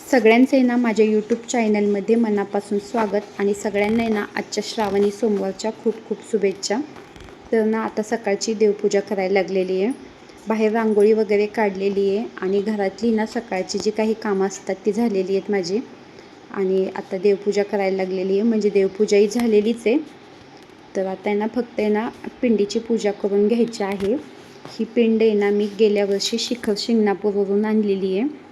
सगळ्यांचे ना माझ्या यूट्यूब चॅनलमध्ये मनापासून स्वागत आणि सगळ्यांना ना आजच्या श्रावणी सोमवारच्या खूप खूप शुभेच्छा। तर ना आता सकाळची देवपूजा करायला लागलेली आहे, बाहेर रांगोळी वगैरे काढलेली आहे आणि घरातली ना सकाळची जी काही कामं असतात ती झालेली आहेत माझी आणि आता देवपूजा करायला लागलेली आहे, म्हणजे देवपूजाही झालेलीच आहे। तर आता ना फक्त ना पिंडीची पूजा करून घ्यायची आहे। ही पिंड आहे ना मी गेल्या वर्षी शिखर शिंगणापूरवरून आणलेली आहे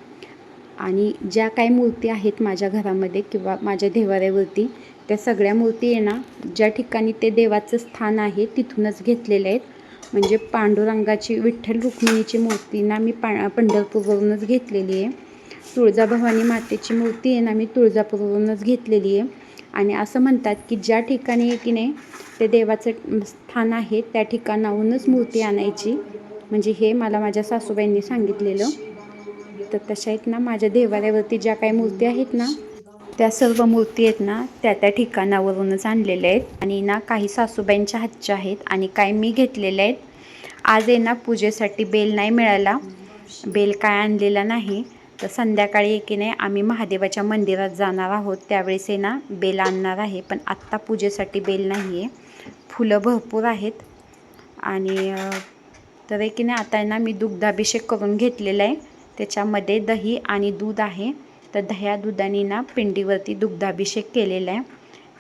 आणि ज्या काही मूर्ती आहेत माझ्या घरामध्ये किंवा माझ्या देवाऱ्यावरती त्या सगळ्या मूर्ती आहे ना ज्या ठिकाणी ते देवाचं स्थान आहे तिथूनच घेतलेल्या आहेत। म्हणजे पांडुरंगाची विठ्ठल रुक्मिणीची मूर्ती ना मी पंढरपूरवरूनच घेतलेली आहे। तुळजाभवानी मातेची मूर्ती आहे ना मी तुळजापूरवरूनच घेतलेली आहे आणि असं म्हणतात की ज्या ठिकाणी की नाही ते देवाचं स्थान आहे त्या ठिकाणाहूनच मूर्ती आणायची, म्हणजे हे मला माझ्या सासूबाईंनी सांगितलेलं। तर तशा आहेत ना माझ्या देवाऱ्यावरती ज्या काही मूर्ती आहेत ना त्या सर्व मूर्ती आहेत ना त्या ठिकाणावरूनच आणलेल्या आहेत आणि ना काही सासूबाईंच्या हातच्या आहेत आणि काही मी घेतलेल्या आहेत। आज आहे ना पूजेसाठी बेल नाही मिळाला, बेल काय आणलेला नाही, तर संध्याकाळी की नाही आम्ही महादेवाच्या मंदिरात जाणार आहोत त्यावेळेस आहे ना बेल आणणार आहे, पण आत्ता पूजेसाठी बेल नाही आहे। फुलं भरपूर आहेत आणि तर की नाही आता ना मी दुग्धाभिषेक करून घेतलेला आहे, त्याच्यामध्ये दही आणि दूध आहे। तर दह्या दुधाने ना पिंडीवरती दुग्धाभिषेक केलेला आहे।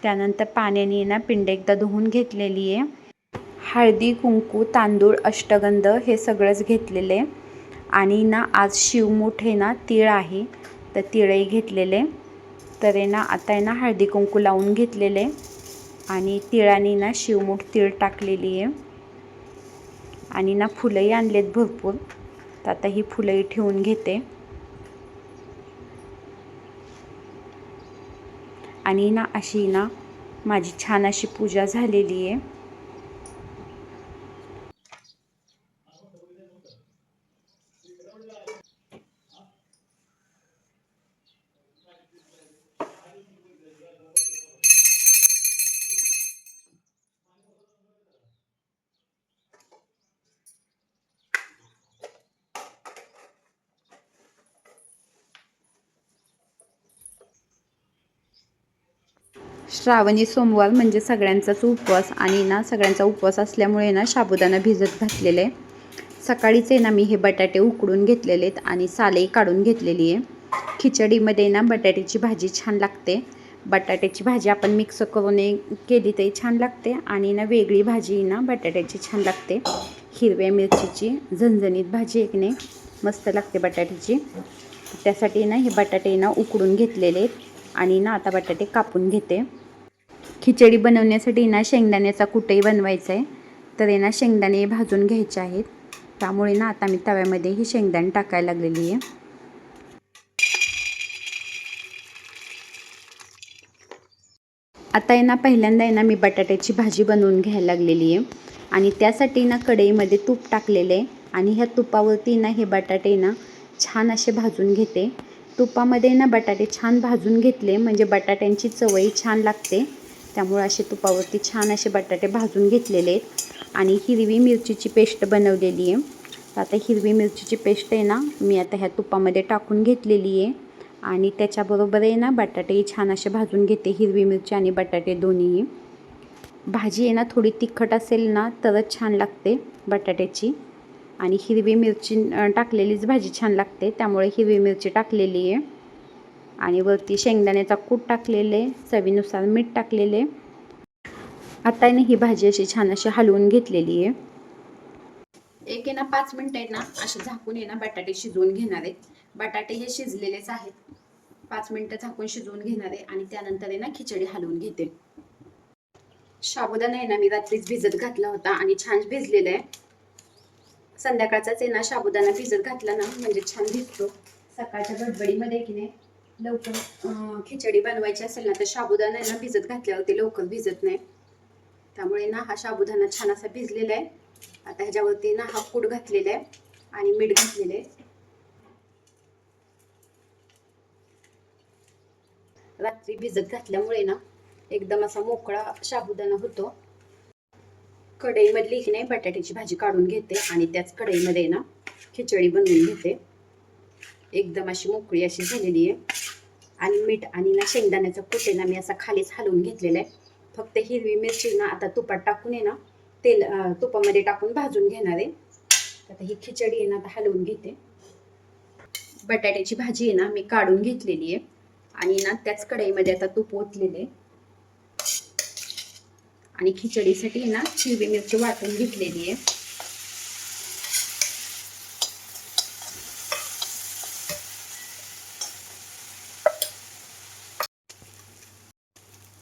त्यानंतर पाण्याने ना पिंड एकदा धुवून घेतलेली आहे। हळदी कुंकू तांदूळ अष्टगंध हे सगळंच घेतलेलं आहे आणि ना आज शिवमूठ आहे ना तीळ आहे तर तीळही घेतलेले। तर आहे ना आता आहे ना हळदी कुंकू लावून घेतलेले आणि तिळाने ना शिवमूठ तीळ टाकलेली आहे आणि ना फुलंही आणलेत भरपूर, तर आता ही फुलंही ठेवून घेते आणि ना अशी ना माझी छान अशी पूजा झालेली आहे। श्रावणी सोमवार म्हणजे सगळ्यांचाच उपवास आणि ना सगळ्यांचा उपवास असल्यामुळे ना साबुदाणा भिजत घातलेले आहे। सकाळीच आहे ना मी हे बटाटे उकडून घेतलेले आहेत आणि सालही काढून घेतलेली आहे। खिचडीमध्ये ना बटाट्याची भाजी छान लागते, बटाट्याची भाजी आपण मिक्स करून केली तरी छान लागते आणि ना वेगळी भाजी ना बटाट्याची छान लागते। हिरव्या मिरचीची झणझणीत भाजी एक नाही मस्त लागते बटाट्याची, त्यासाठी ना हे बटाटे ना उकडून घेतलेले आहेत आणि ना आता बटाटे कापून घेते। खिचडी बनवण्यासाठी ना शेंगदाण्याचा कुटही बनवायचा आहे, तर ना शेंगदाणे भाजून घ्यायचे आहेत, त्यामुळे ना आता मी तव्यामध्ये ही शेंगदाणे टाकायला लागलेली आहे। आता आहे ना पहिल्यांदा आहे ना मी बटाट्याची भाजी बनवून घ्यायला लागलेली आहे आणि त्यासाठी ना कढईमध्ये तूप टाकलेले आहे आणि ह्या तुपावरती ना हे बटाटे ना छान असे भाजून घेते। तुपामध्ये ना बटाटे छान भाजून घेतले म्हणजे बटाट्यांची चवही छान लागते, त्यामुळे असे तुपावरती छान असे बटाटे भाजून घेतलेले आहेत आणि हिरवी मिरचीची पेस्ट बनवलेली आहे। आता हिरवी मिरचीची पेस्ट आहे ना मी आता ह्या तुपामध्ये टाकून घेतलेली आहे आणि त्याच्याबरोबर आहे ना बटाटेही छान असे भाजून घेते, हिरवी मिरची आणि बटाटे दोन्हीही। भाजी आहे ना थोडी तिखट असेल ना तरच छान लागते बटाट्याची आणि हिरवी मिरची टाकलेलीच भाजी छान लागते, त्यामुळे हिरवी मिरची टाकलेली आहे आणि वरती शेंगदाण्याचा कूट टाकलेले, चवीनुसार मीठ टाकलेले। आता ना ही भाजी अशी छान अशी हलवून घेतलेली आहे। एक आहे ना 5 मिनिटं आहे ना असे झाकून आहे ना बटाटे शिजवून घेणार आहेत। बटाटे हे शिजलेलेच आहेत, 5 मिनिटं झाकून शिजवून घेणार आहे आणि त्यानंतर आहे ना खिचडी हलवून घेते। साबुदाणा आहे ना मी रात्रीच भिजत घातला होता आणि छान भिजलेला आहे। संध्याकाळचाच आहे ना साबुदाणा भिजत घातला ना म्हणजे छान भिजतो। सकाळच्या गडबडीमध्ये की नाही लवकर खिचडी बनवायची असेल ना तर साबुदाणा आहे ना भिजत घातल्यावरती लवकर भिजत नाही, त्यामुळे ना हा साबुदाणा छान असा भिजलेला आहे। आता ह्याच्यावरती ना हा कूट घातलेला आहे आणि मीठ घातलेलं आहे। रात्री भिजत घातल्यामुळे ना एकदम असा मोकळा साबुदाणा होतो। कढईमधली की नाही बटाट्याची भाजी काढून घेते आणि त्याच कढईमध्ये ना खिचडी बनवून घेते, एकदम अशी मोकळी अशी झालेली आहे। आणि मीठ आणि ना शेंगदाण्याचा कूट आहे ना मी असा खालीच हलवून घेतलेला आहे. फक्त हिरवी मिरची ना आता तुपात टाकून आहे ना तुपामध्ये टाकून भाजून घेणार आहे. आता ही खिचडी आहे ना आता हलवून घेते. बटाट्याची भाजी आहे ना मी काढून घेतलेली आहे आणि ना त्याच कढईमध्ये आता तूप ओतलेले आणि खिचडीसाठी ना हिरवी मिरची वाटून घेतलेली आहे.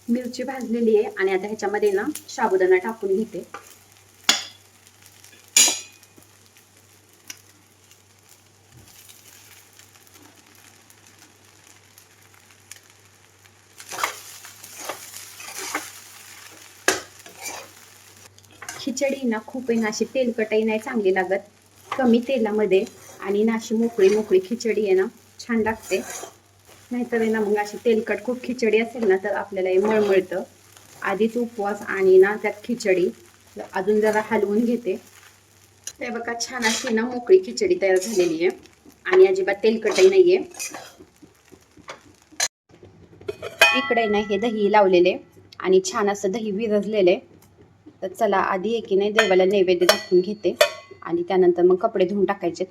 मिरची भाजलेली आहे आणि आता ह्याच्यामध्ये ना साबुदाणा टाकून घेते. खिचडी ना खूप आहे ना अशी तेलकटही नाही चांगली लागत. कमी तेलामध्ये आणि ना अशी मोकळी मोकळी खिचडी आहे ना छान लागते. नाहीतर आहे ना मग अशी तेलकट खूप खिचडी असेल ना तर आपल्याला हे मळमळतं. आधीच उपवास आणि ना त्यात खिचडी अजून जरा हलवून घेते. ते बघा छान अशी ना मोकळी खिचडी तयार झालेली आहे आणि अजिबात तेलकटही नाहीये. इकडे ना हे दही लावलेले आणि छान असं दही विरजलेले. तर चला आधी की नाही देवाला नैवेद्य दाखवून घेते आणि त्यानंतर मग कपडे धुवून टाकायचे.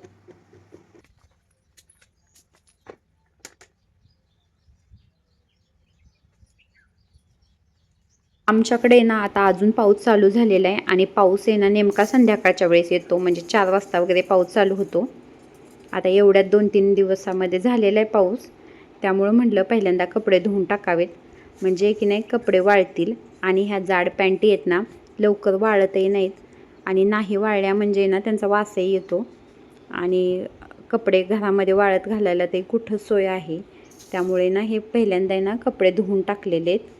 आमच्याकडे ना आता अजून पाऊस चालू झालेला आहे आणि पाऊस आहे ना नेमका संध्याकाळच्या वेळेस येतो, म्हणजे 4 वाजता वगैरे पाऊस चालू होतो. आता एवढ्यात 2-3 दिवसामध्ये झालेला आहे पाऊस, त्यामुळं म्हटलं पहिल्यांदा कपडे धुवून टाकावेत म्हणजे की नाही कपडे वाळतील. आणि ह्या जाड पॅन्टी आहेत ना लवकर वाळतही नाहीत आणि नाही वाळल्या म्हणजे ना त्यांचा वासही येतो आणि कपडे घरामध्ये वाळत घालायला ते कुठं सोय आहे. त्यामुळे ना हे पहिल्यांदा ना कपडे धुवून टाकलेले आहेत.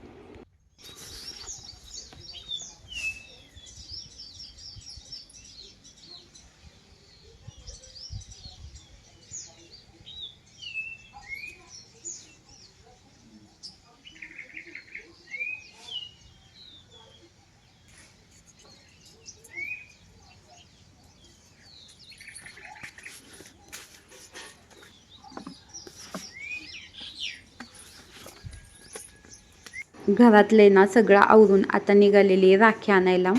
घरातले ना सगळं आवरून आता निघालेली राख्या आणायला.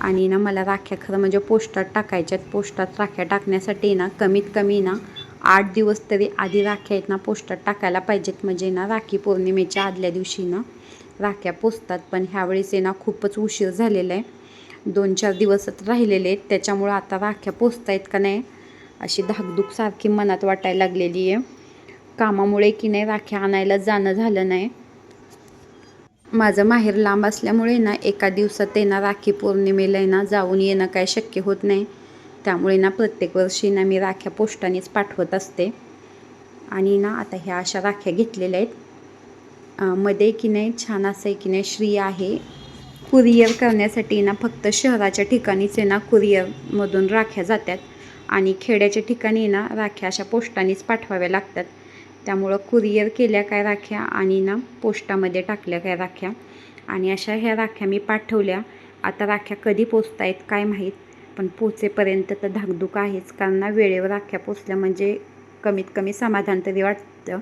आणि ना मला राख्या खरं म्हणजे पोस्टात टाकायच्यात. पोस्टात राख्या टाकण्यासाठी ना कमीत कमी ना 8 दिवस तरी आधी राख्या आहेत ना पोस्टात टाकायला पाहिजेत, म्हणजे ना राखी पौर्णिमेच्या आदल्या दिवशी ना राख्या पोचतात. पण ह्यावेळेस आहे ना खूपच उशीर झालेला आहे. 2-4 दिवसच राहिलेले आहेत, त्याच्यामुळं आता राख्या पोचतायत का नाही अशी धाकधूक सारखी मनात वाटायला लागलेली आहे. कामामुळे की नाही राख्या आणायला जाणं झालं नाही. माझं माहेर लांब असल्यामुळे ना एका दिवसात ते ना राखी पौर्णिमेला ना जाऊन येणं काय शक्य होत नाही. त्यामुळे ना प्रत्येक वर्षी ना मी राख्या पोस्टानेच पाठवत असते. आणि ना आता ह्या अशा राख्या घेतलेल्या आहेत. मध्ये की नाही छान असं आहे की नाही श्री आहे. कुरिअर करण्यासाठी ना फक्त शहराच्या ठिकाणीच आहे ना कुरिअरमधून राख्या जातात आणि खेड्याच्या ठिकाणी ना राख्या अशा पोस्टानेच पाठवाव्या लागतात. त्यामुळं कुरिअर केल्या काय राख्या आणि ना पोस्टामध्ये टाकल्या काय राख्या आणि अशा ह्या राख्या मी पाठवल्या. आता राख्या कधी पोचत आहेत काय माहीत, पण पोचेपर्यंत तर धाकधूक आहेच. कारण ना वेळेवर राख्या पोचल्या म्हणजे कमीत कमी समाधान तरी वाटतं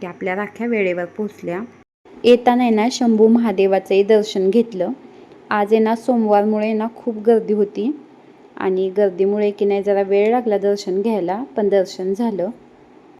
की आपल्या राख्या वेळेवर पोचल्या. येताना ना शंभू महादेवाचंही दर्शन घेतलं. आज आहे ना सोमवारमुळे ना खूप गर्दी होती आणि गर्दीमुळे की नाही जरा वेळ लागला दर्शन घ्यायला, पण दर्शन झालं.